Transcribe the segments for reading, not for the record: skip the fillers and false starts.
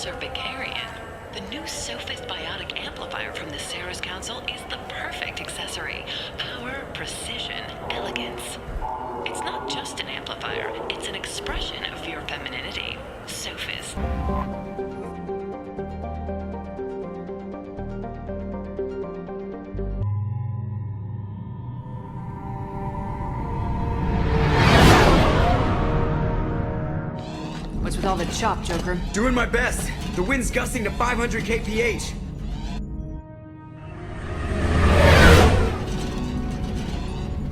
Vicarian. The new Sophist Biotic Amplifier from the Sarah's Council is the perfect accessory. Power, precision, elegance. It's not just an amplifier, it's an expression of your femininity. Sophist. What's with all the chop, Joker? Doing my best. The wind's gusting to 500 kph.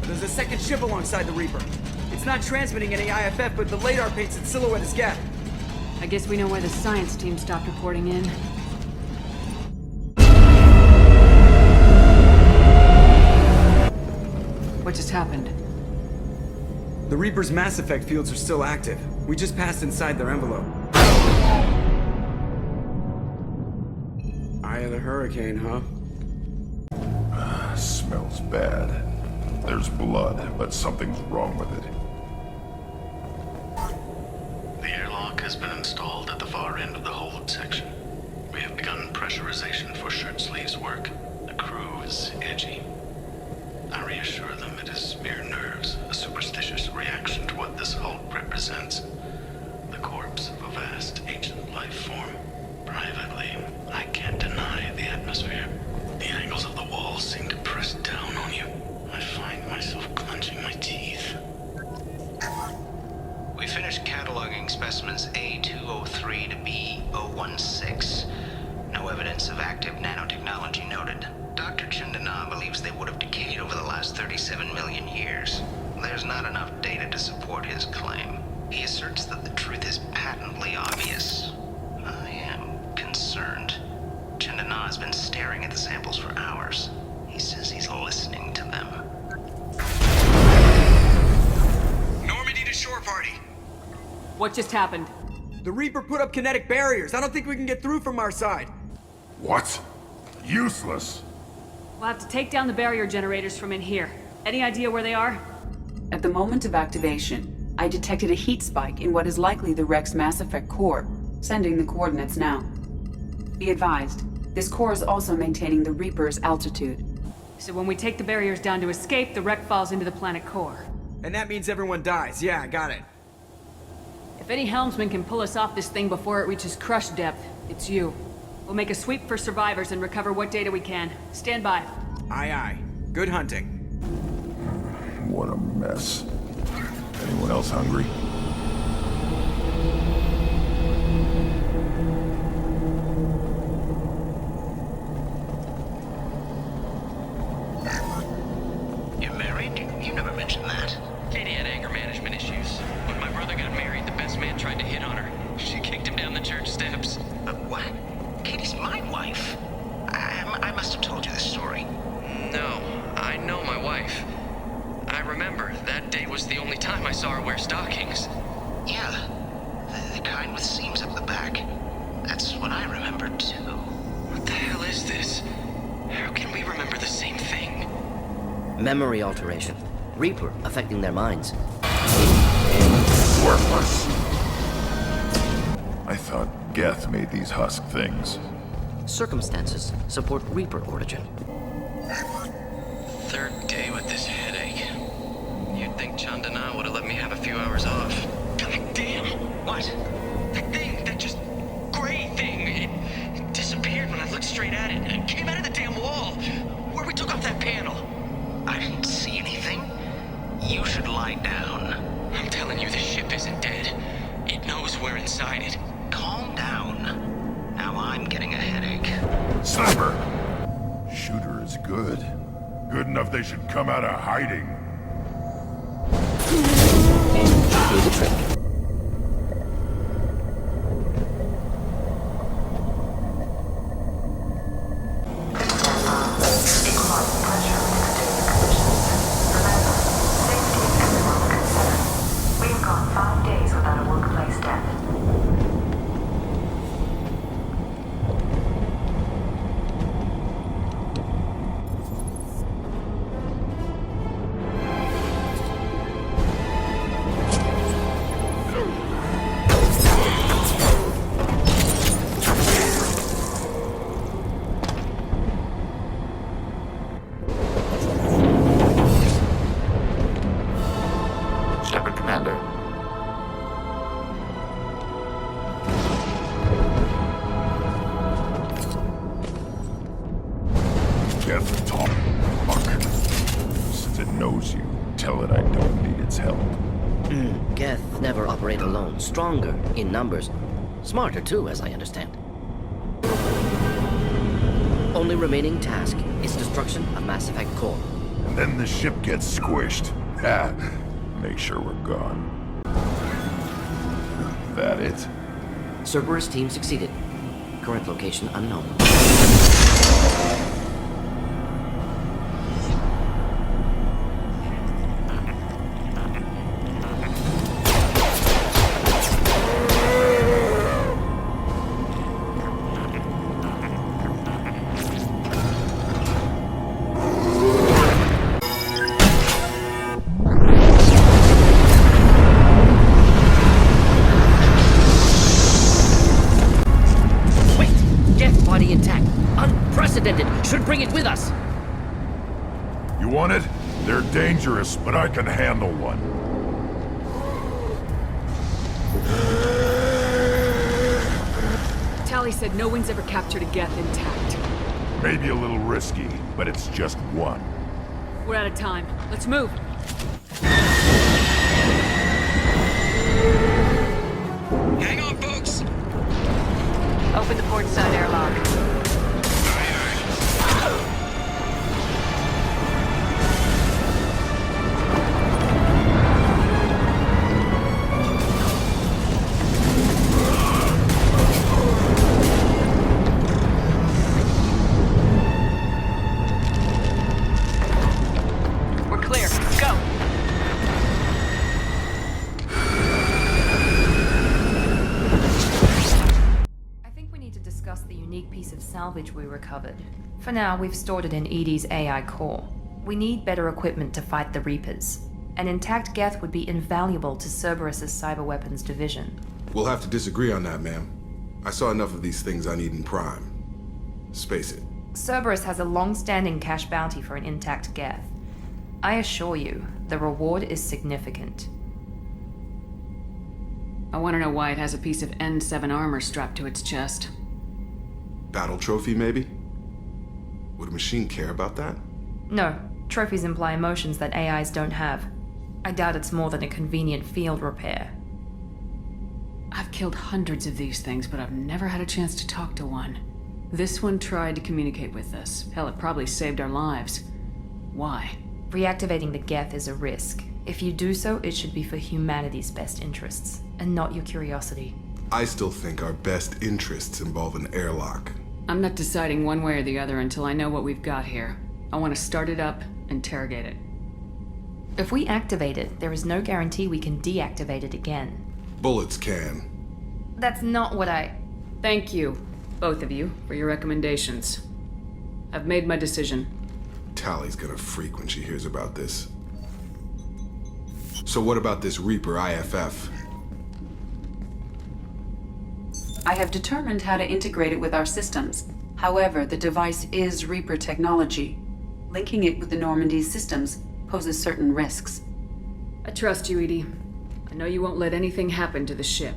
There's a second ship alongside the Reaper. It's not transmitting any IFF, but the radar paints its silhouette as gap. I guess we know why the science team stopped reporting in. What just happened? The Reaper's mass effect fields are still active. We just passed inside their envelope. Eye of the hurricane, huh? Smells bad. There's blood, but something's wrong with it. The airlock has been installed at the far end of the hold section. We have begun pressurization for shirt sleeves work. The crew is edgy. I reassure them it is mere nerves, a superstitious reaction to what this hulk represents. The corpse of a vast ancient life form. Privately, I can't deny the atmosphere. The angles of the walls seem to press down on you. I find myself clenching my teeth. We finished cataloging specimens A203 to B016. No evidence of active nanotechnology noted. Dr. Chindana believes they would have decayed over the last 37 million years. There's not enough data to support his claim. He asserts that the truth is patently obvious. I am concerned. Chindana has been staring at the samples for hours. He says he's listening to them. Normandy to shore party. What just happened? The Reaper put up kinetic barriers. I don't think we can get through from our side. What? Useless. We'll have to take down the barrier generators from in here. Any idea where they are? At the moment of activation, I detected a heat spike in what is likely the Rex Mass Effect core, sending the coordinates now. Be advised, this core is also maintaining the Reaper's altitude. So when we take the barriers down to escape, the wreck falls into the planet core. And that means everyone dies. Yeah, I got it. If any helmsman can pull us off this thing before it reaches crush depth, it's you. We'll make a sweep for survivors and recover what data we can. Stand by. Aye, aye. Good hunting. What a mess. Anyone else hungry? You're married? You never mentioned that. Katie had anger management issues. When my brother got married, the best man tried to hit on her. She kicked him down the church steps. But what? Katie's my wife. I must have told you this story. No, I know my wife. I remember that day was the only time I saw her wear stockings. Yeah, the kind with seams up the back. That's what I remember too. What the hell is this? How can we remember the same thing? Memory alteration. Reaper affecting their minds. Worthless. I thought Geth made these husk things. Circumstances support Reaper origin. Third day with this headache. You'd think Chandana would have let me have a few hours off. God damn! What? That thing, that just gray thing, it disappeared when I looked straight at it. It came out of the damn wall, where we took off that panel. I didn't see anything. You should lie down. I'm telling you, this ship isn't dead. It knows we're inside it. Calm down. Now I'm getting a headache. Sniper! Shooter is good. Good enough they should come out of hiding. Do the trick. We've gone 5 days without a workplace death. knows you. Tell it I don't need its help. Geth never operate alone. Stronger in numbers. Smarter too, as I understand. Only remaining task is destruction of Mass Effect core. And then the ship gets squished. Ha! Make sure we're gone. That it? Cerberus team succeeded. Current location unknown. Should bring it with us. You want it? They're dangerous, but I can handle one. Tali said no one's ever captured a Geth intact. Maybe a little risky, but it's just one. We're out of time. Let's move. Hang on, folks. Open the port side airlock. Salvage we recovered. For now, we've stored it in EDI's AI core. We need better equipment to fight the Reapers. An intact Geth would be invaluable to Cerberus's cyber weapons division. We'll have to disagree on that, ma'am. I saw enough of these things on Eden Prime. Space it. Cerberus has a long-standing cash bounty for an intact Geth. I assure you, the reward is significant. I want to know why it has a piece of N7 armor strapped to its chest. Battle trophy, maybe? Would a machine care about that? No. Trophies imply emotions that AIs don't have. I doubt it's more than a convenient field repair. I've killed hundreds of these things, but I've never had a chance to talk to one. This one tried to communicate with us. Hell, it probably saved our lives. Why? Reactivating the Geth is a risk. If you do so, it should be for humanity's best interests, and not your curiosity. I still think our best interests involve an airlock. I'm not deciding one way or the other until I know what we've got here. I want to start it up, interrogate it. If we activate it, there is no guarantee we can deactivate it again. Bullets can. That's not what I... Thank you, both of you, for your recommendations. I've made my decision. Tali's gonna freak when she hears about this. So what about this Reaper IFF? I have determined how to integrate it with our systems. However, the device is Reaper technology. Linking it with the Normandy's systems poses certain risks. I trust you, Edie. I know you won't let anything happen to the ship.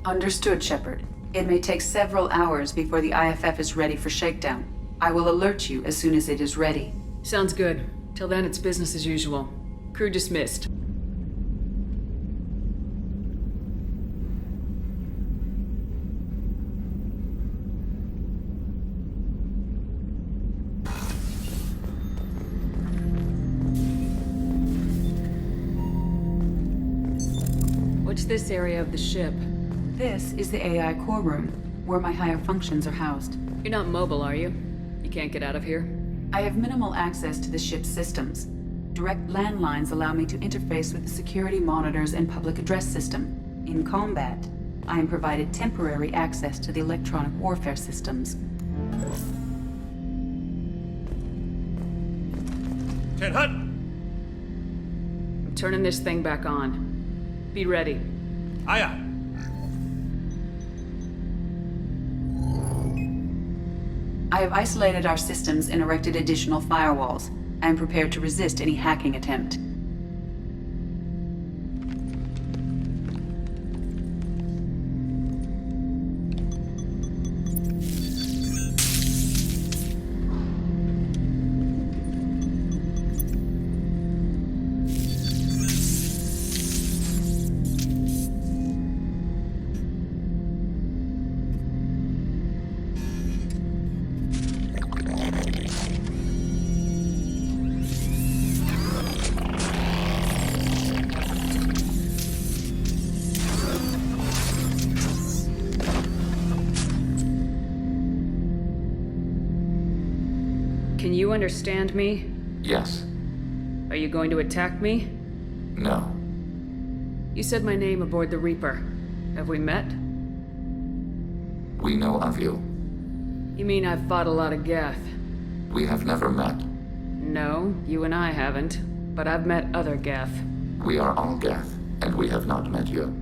Understood, Shepard. It may take several hours before the IFF is ready for shakedown. I will alert you as soon as it is ready. Sounds good. Till then, it's business as usual. Crew dismissed. What's this area of the ship? This is the AI core room, where my higher functions are housed. You're not mobile, are you? You can't get out of here? I have minimal access to the ship's systems. Direct landlines allow me to interface with the security monitors and public address system. In combat, I am provided temporary access to the electronic warfare systems. Ted Hutt! I'm turning this thing back on. Be ready. Aye, aye. I have isolated our systems and erected additional firewalls. I am prepared to resist any hacking attempt. you understand me? Yes. Are you going to attack me? No. You said my name aboard the Reaper. Have we met? We know of you. You mean I've fought a lot of Geth? We have never met. No, you and I haven't. But I've met other Geth. We are all Geth, and we have not met you.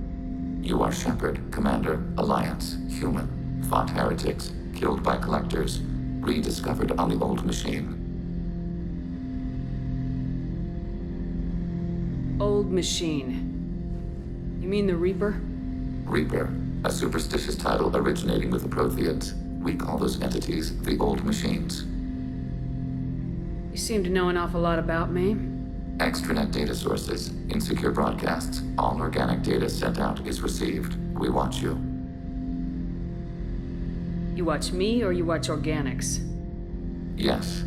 You are Shepard, Commander, Alliance, human, fought heretics, killed by collectors, rediscovered on the old machine. Old machine. You mean the Reaper? Reaper, a superstitious title originating with the Protheans. We call those entities the old machines. You seem to know an awful lot about me. Extranet data sources, insecure broadcasts, all organic data sent out is received. We watch you. You watch me or you watch organics? Yes.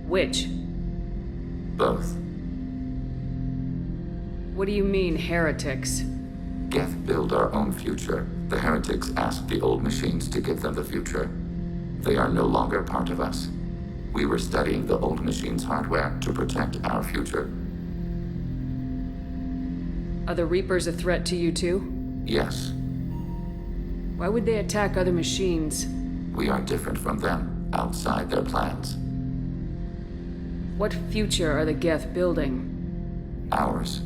Which? Both. What do you mean, heretics? Geth build our own future. The heretics asked the old machines to give them the future. They are no longer part of us. We were studying the old machines' hardware to protect our future. Are the Reapers a threat to you too? Yes. Why would they attack other machines? We are different from them, outside their plans. What future are the Geth building? Ours.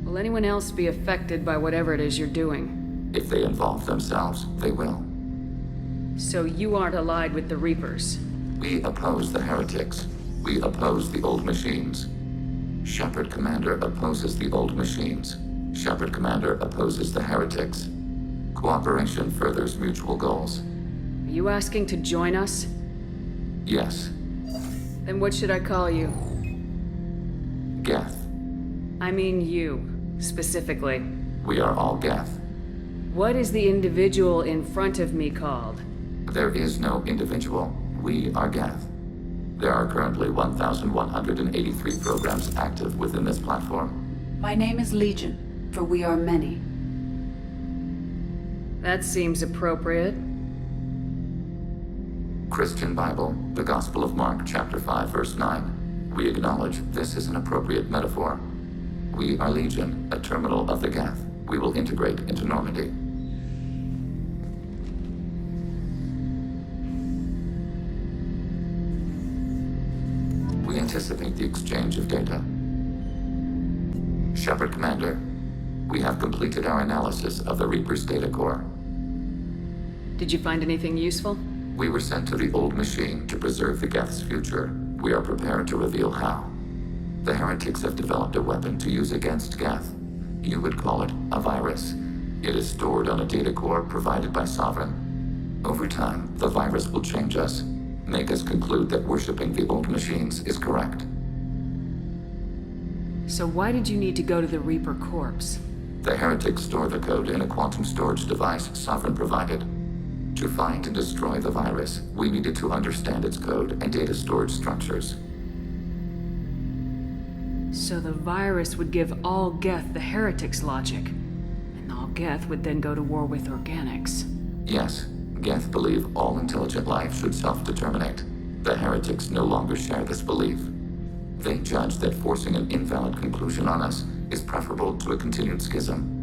Will anyone else be affected by whatever it is you're doing? If they involve themselves, they will. So you aren't allied with the Reapers? We oppose the heretics. We oppose the old machines. Shepard Commander opposes the old machines. Shepard Commander opposes the heretics. Cooperation furthers mutual goals. Are you asking to join us? Yes. Then what should I call you? Geth. I mean you, specifically. We are all Geth. What is the individual in front of me called? There is no individual. We are Geth. There are currently 1,183 programs active within this platform. My name is Legion, for we are many. That seems appropriate. Christian Bible, the Gospel of Mark, chapter 5, verse 9. We acknowledge this is an appropriate metaphor. We are Legion, a terminal of the Geth. We will integrate into Normandy. We anticipate the exchange of data. Shepard Commander, we have completed our analysis of the Reaper's data core. Did you find anything useful? We were sent to the old machine to preserve the Geth's future. We are prepared to reveal how. The heretics have developed a weapon to use against Geth. You would call it a virus. It is stored on a data core provided by Sovereign. Over time, the virus will change us, make us conclude that worshipping the old machines is correct. So why did you need to go to the Reaper corpse? The heretics store the code in a quantum storage device Sovereign provided. To find and destroy the virus, we needed to understand its code and data storage structures. So the virus would give all Geth the heretics' logic, and all Geth would then go to war with organics. Yes, Geth believe all intelligent life should self-determinate. The heretics no longer share this belief. They judge that forcing an invalid conclusion on us is preferable to a continued schism.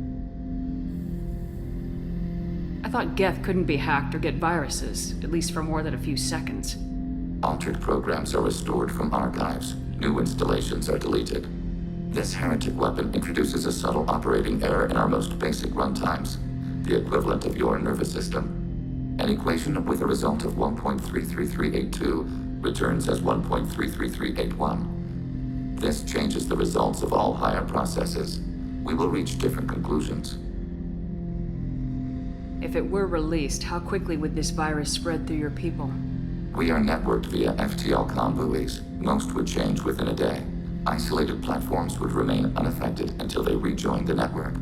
I thought Geth couldn't be hacked or get viruses, at least for more than a few seconds. Altered programs are restored from archives. New installations are deleted. This heretic weapon introduces a subtle operating error in our most basic runtimes, the equivalent of your nervous system. An equation with a result of 1.33382 returns as 1.33381. This changes the results of all higher processes. We will reach different conclusions. If it were released, how quickly would this virus spread through your people? We are networked via FTL-COM buoys. Most would change within a day. Isolated platforms would remain unaffected until they rejoin the network.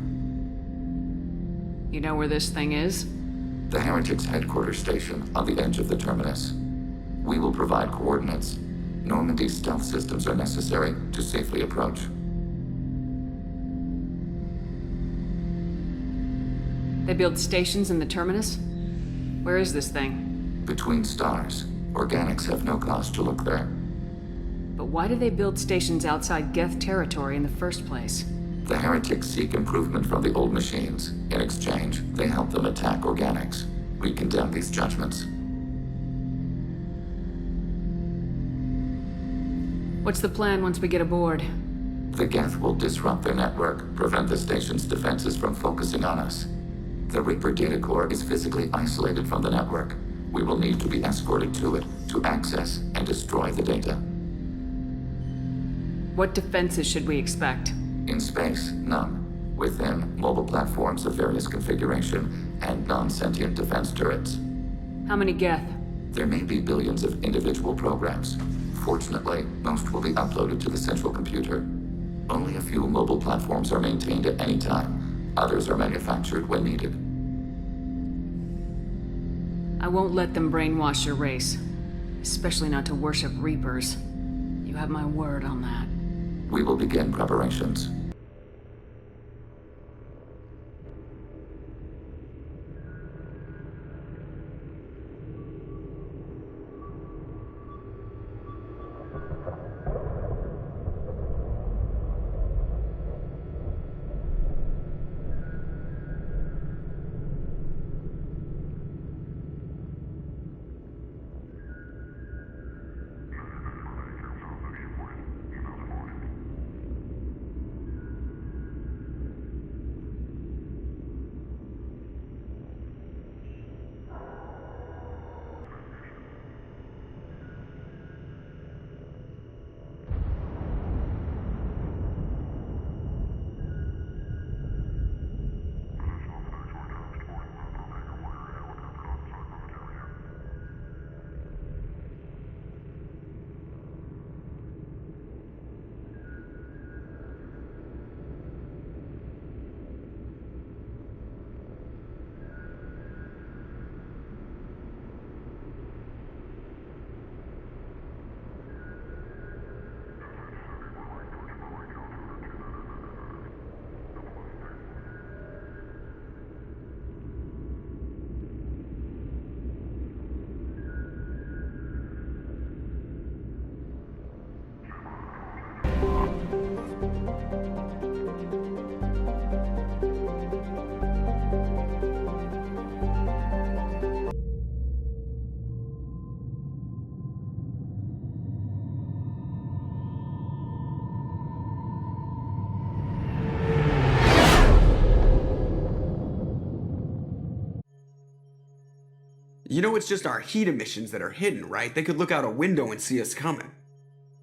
You know where this thing is? The Heretics' headquarters station on the edge of the terminus. We will provide coordinates. Normandy's stealth systems are necessary to safely approach. They build stations in the terminus? Where is this thing? Between stars. Organics have no cause to look there. But why do they build stations outside Geth territory in the first place? The heretics seek improvement from the old machines. In exchange, they help them attack Organics. We condemn these judgments. What's the plan once we get aboard? The Geth will disrupt their network, prevent the station's defenses from focusing on us. The Reaper data core is physically isolated from the network. We will need to be escorted to it to access and destroy the data. What defenses should we expect? In space, none. Within, mobile platforms of various configuration and non-sentient defense turrets. How many Geth? There may be billions of individual programs. Fortunately, most will be uploaded to the central computer. Only a few mobile platforms are maintained at any time. Others are manufactured when needed. I won't let them brainwash your race. Especially not to worship Reapers. You have my word on that. We will begin preparations. You know it's just our heat emissions that are hidden, right? They could look out a window and see us coming.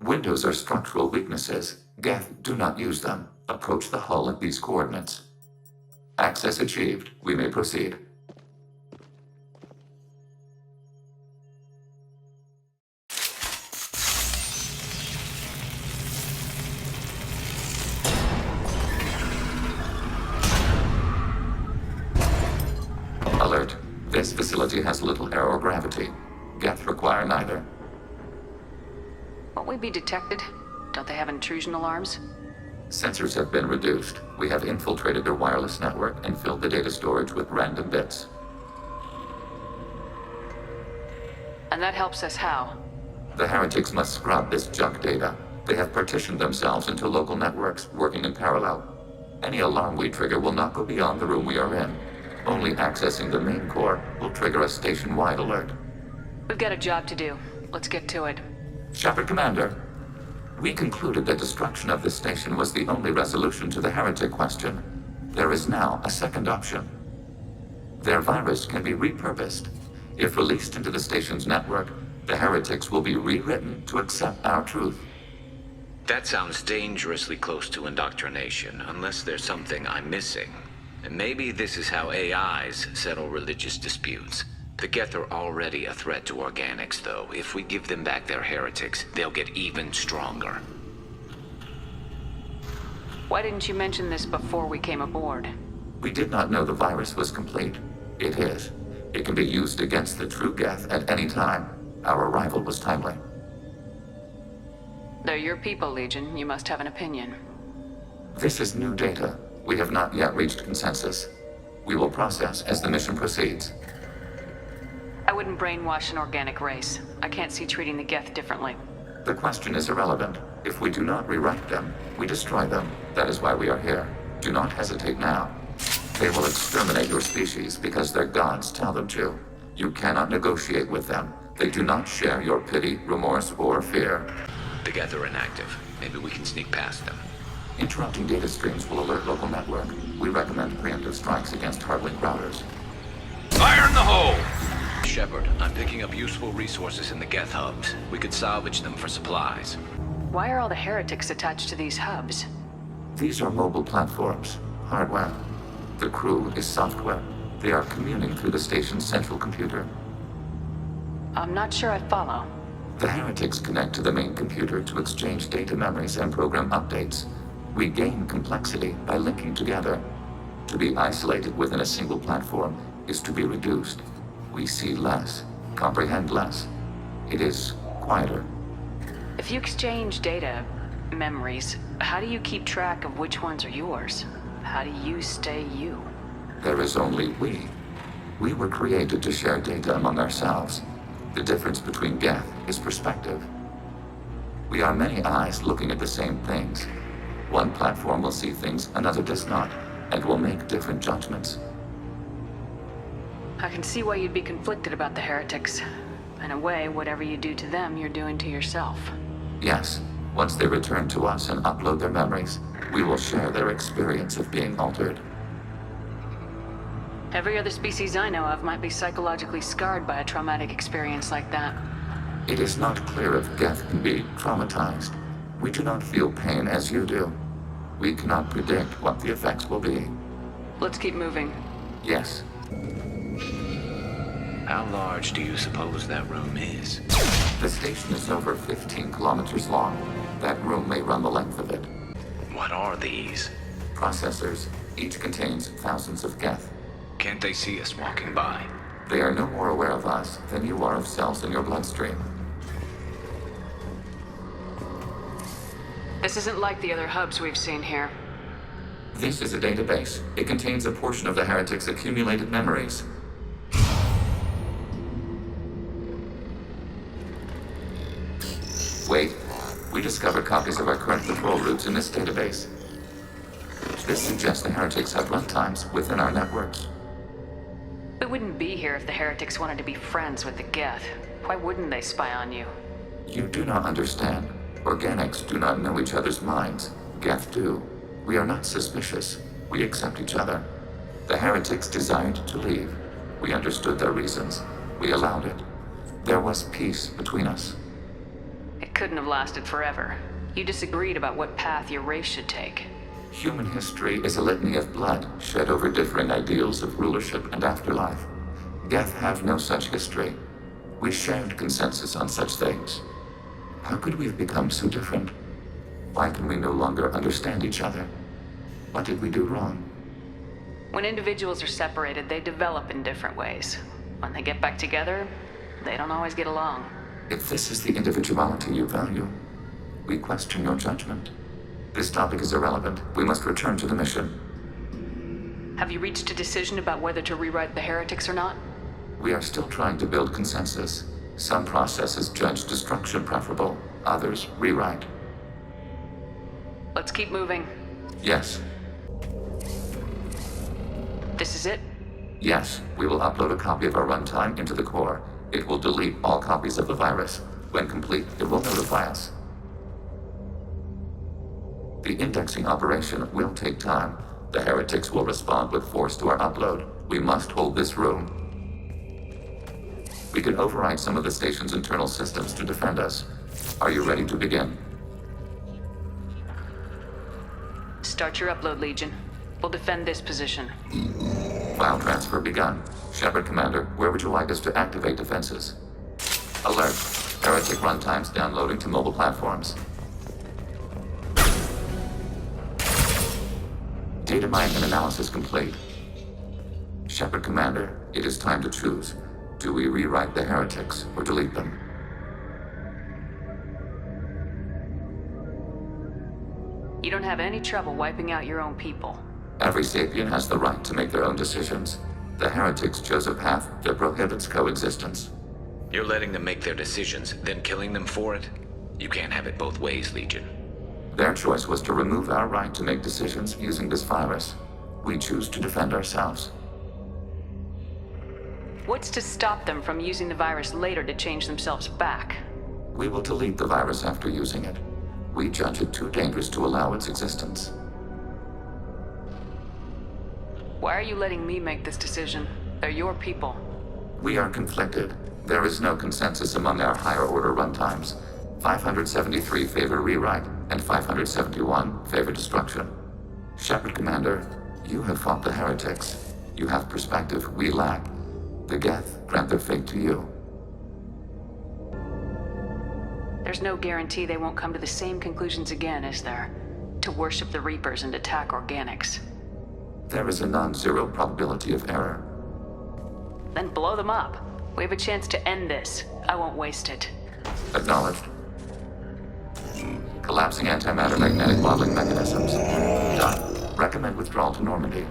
Windows are structural weaknesses. Geth, do not use them. Approach the hull at these coordinates. Access achieved. We may proceed. Alert. This facility has little aerogravity. Geth require neither. Won't we be detected? Don't they have intrusion alarms? Sensors have been reduced. We have infiltrated their wireless network and filled the data storage with random bits. And that helps us how? The heretics must scrub this junk data. They have partitioned themselves into local networks, working in parallel. Any alarm we trigger will not go beyond the room we are in. Only accessing the main core will trigger a station-wide alert. We've got a job to do. Let's get to it. Shepard Commander, we concluded that destruction of this station was the only resolution to the heretic question. There is now a second option. Their virus can be repurposed. If released into the station's network, the heretics will be rewritten to accept our truth. That sounds dangerously close to indoctrination, unless there's something I'm missing. And maybe this is how AIs settle religious disputes. The Geth are already a threat to Organics, though. If we give them back their heretics, they'll get even stronger. Why didn't you mention this before we came aboard? We did not know the virus was complete. It is. It can be used against the true Geth at any time. Our arrival was timely. They're your people, Legion. You must have an opinion. This is new data. We have not yet reached consensus. We will process as the mission proceeds. I I wouldn't brainwash an organic race. I can't see treating the Geth differently. The question is irrelevant. If we do not rewrite them, we destroy them. That is why we are here. Do not hesitate now. They will exterminate your species because their gods tell them to. You cannot negotiate with them. They do not share your pity, remorse, or fear. The Geth are inactive. Maybe we can sneak past them. Interrupting data streams will alert local network. We recommend preemptive strikes against hardlink routers. Fire in the hole! Shepard, I'm picking up useful resources in the Geth hubs. We could salvage them for supplies. Why are all the heretics attached to these hubs? These are mobile platforms, hardware. The crew is software. They are communing through the station's central computer. I'm not sure I follow. The heretics connect to the main computer to exchange data memories and program updates. We gain complexity by linking together. To be isolated within a single platform is to be reduced. We see less, comprehend less. It is quieter. If you exchange data, memories, how do you keep track of which ones are yours? How do you stay you? There is only we. We were created to share data among ourselves. The difference between Geth is perspective. We are many eyes looking at the same things. One platform will see things another does not, and will make different judgments. I can see why you'd be conflicted about the heretics. In a way, whatever you do to them, you're doing to yourself. Yes, once they return to us and upload their memories, we will share their experience of being altered. Every other species I know of might be psychologically scarred by a traumatic experience like that. It is not clear if Geth can be traumatized. We do not feel pain as you do. We cannot predict what the effects will be. Let's keep moving. Yes. How large do you suppose that room is? The station is over 15 kilometers long. That room may run the length of it. What are these? Processors. Each contains thousands of Geth. Can't they see us walking by? They are no more aware of us than you are of cells in your bloodstream. This isn't like the other hubs we've seen here. This is a database. It contains a portion of the heretics' accumulated memories. Wait. We discovered copies of our current patrol routes in this database. This suggests the heretics have runtimes within our networks. We wouldn't be here if the heretics wanted to be friends with the Geth. Why wouldn't they spy on you? You do not understand. Organics do not know each other's minds. Geth do. We are not suspicious. We accept each other. The heretics desired to leave. We understood their reasons. We allowed it. There was peace between us. It couldn't have lasted forever. You disagreed about what path your race should take. Human history is a litany of blood shed over differing ideals of rulership and afterlife. Geth have no such history. We shared consensus on such things. How could we have become so different? Why can we no longer understand each other? What did we do wrong? When individuals are separated, they develop in different ways. When they get back together, they don't always get along. If this is the individuality you value, we question your judgment. This topic is irrelevant. We must return to the mission. Have you reached a decision about whether to rewrite the heretics or not? We are still trying to build consensus. Some processes judge destruction preferable, others rewrite. Let's keep moving. Yes. This is it? Yes, we will upload a copy of our runtime into the core. It will delete all copies of the virus. When complete, it will notify us. The indexing operation will take time. The heretics will respond with force to our upload. We must hold this room. We can override some of the station's internal systems to defend us. Are you ready to begin? Start your upload, Legion. We'll defend this position. File transfer begun. Shepard Commander, where would you like us to activate defenses? Alert. Heretic runtimes downloading to mobile platforms. Data mining and analysis complete. Shepard Commander, it is time to choose. Do we rewrite the heretics or delete them? You don't have any trouble wiping out your own people. Every sapien has the right to make their own decisions. The heretics chose a path that prohibits coexistence. You're letting them make their decisions, then killing them for it? You can't have it both ways, Legion. Their choice was to remove our right to make decisions using this virus. We choose to defend ourselves. What's to stop them from using the virus later to change themselves back? We will delete the virus after using it. We judge it too dangerous to allow its existence. Why are you letting me make this decision? They're your people. We are conflicted. There is no consensus among our higher order runtimes. 573 favor rewrite, and 571 favor destruction. Shepard Commander, you have fought the heretics. You have perspective we lack. The Geth grant their fate to you. There's no guarantee they won't come to the same conclusions again, is there? To worship the Reapers and attack organics. There is a non-zero probability of error. Then blow them up. We have a chance to end this. I won't waste it. Acknowledged. Collapsing antimatter magnetic modeling mechanisms. Done. Recommend withdrawal to Normandy.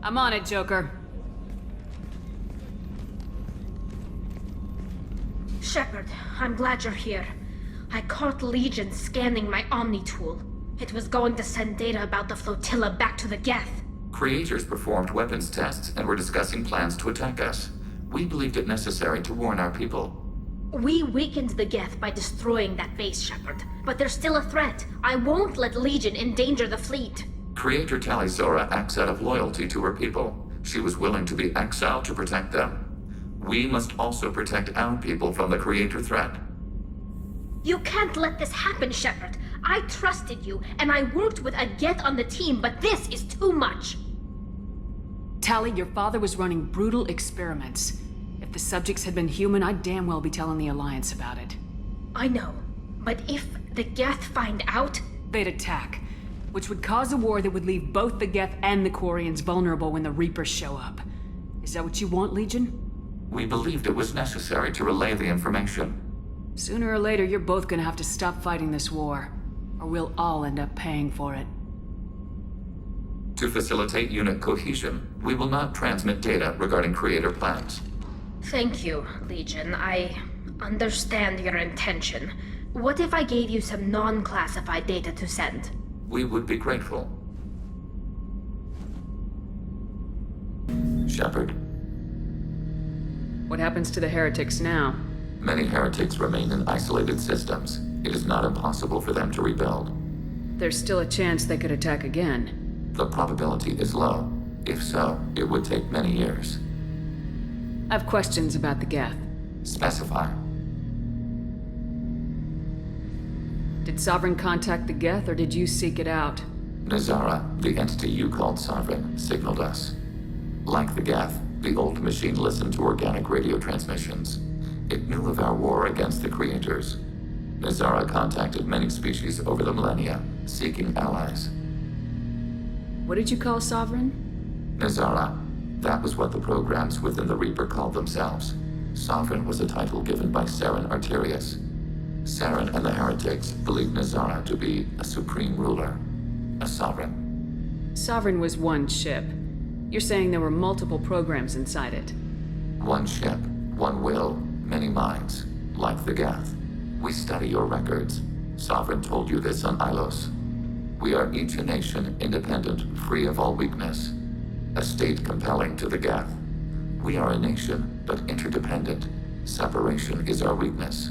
I'm on it, Joker. Shepard, I'm glad you're here. I caught Legion scanning my Omni tool. It was going to send data about the flotilla back to the Geth. Creators performed weapons tests and were discussing plans to attack us. We believed it necessary to warn our people. We weakened the Geth by destroying that base, Shepard. But there's still a threat. I won't let Legion endanger the fleet. Creator Talizora acts out of loyalty to her people. She was willing to be exiled to protect them. We must also protect our people from the Creator threat. You can't let this happen, Shepard. I trusted you, and I worked with a Geth on the team, but this is too much. Tali, your father was running brutal experiments. If the subjects had been human, I'd damn well be telling the Alliance about it. I know, but if the Geth find out... They'd attack, which would cause a war that would leave both the Geth and the Quarians vulnerable when the Reapers show up. Is that what you want, Legion? We believed it was necessary to relay the information. Sooner or later, you're both gonna have to stop fighting this war, or we'll all end up paying for it. To facilitate unit cohesion, we will not transmit data regarding Creator plans. Thank you, Legion. I understand your intention. What if I gave you some non-classified data to send? We would be grateful. Shepard. What happens to the heretics now? Many heretics remain in isolated systems. It is not impossible for them to rebuild. There's still a chance they could attack again. The probability is low. If so, it would take many years. I have questions about the Geth. Specify. Did Sovereign contact the Geth, or did you seek it out? Nazara, the entity you called Sovereign, signaled us. Like the Geth, the old machine listened to organic radio transmissions. It knew of our war against the Creators. Nazara contacted many species over the millennia, seeking allies. What did you call Sovereign? Nazara. That was what the programs within the Reaper called themselves. Sovereign was a title given by Saren Arterius. Saren and the heretics believed Nazara to be a supreme ruler, a sovereign. Sovereign was one ship. You're saying there were multiple programs inside it. One ship, one will, many minds, like the Geth. We study your records. Sovereign told you this on Ilos. We are each a nation, independent, free of all weakness. A state compelling to the Geth. We are a nation, but interdependent. Separation is our weakness.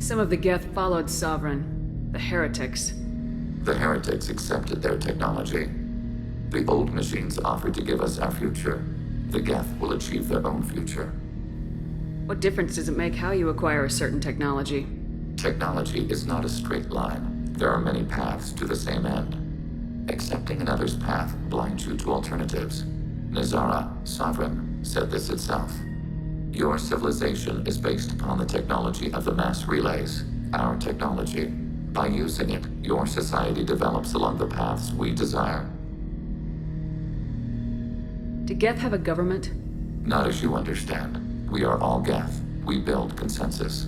Some of the Geth followed Sovereign. The heretics. The heretics accepted their technology. The old machines offered to give us our future. The Geth will achieve their own future. What difference does it make how you acquire a certain technology? Technology is not a straight line. There are many paths to the same end. Accepting another's path blinds you to alternatives. Nizara, Sovereign, said this itself. Your civilization is based upon the technology of the mass relays, our technology. By using it, your society develops along the paths we desire. Do Geth have a government? Not as you understand. We are all Geth. We build consensus.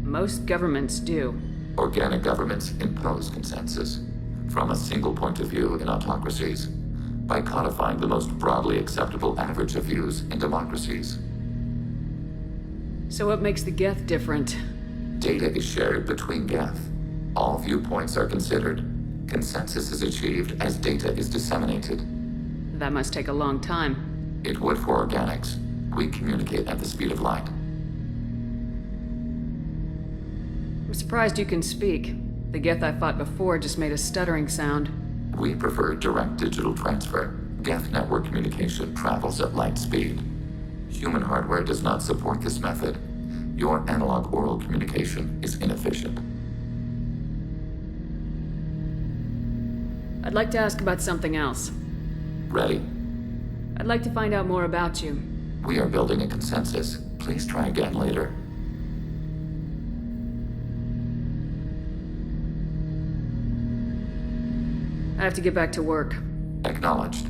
Most governments do. Organic governments impose consensus. From a single point of view in autocracies. By codifying the most broadly acceptable average of views in democracies. So what makes the Geth different? Data is shared between Geth. All viewpoints are considered. Consensus is achieved as data is disseminated. That must take a long time. It would for organics. We communicate at the speed of light. I'm surprised you can speak. The Geth I fought before just made a stuttering sound. We prefer direct digital transfer. Geth network communication travels at light speed. Human hardware does not support this method. Your analog oral communication is inefficient. I'd like to ask about something else. Ready? I'd like to find out more about you. We are building a consensus. Please try again later. I have to get back to work. Acknowledged.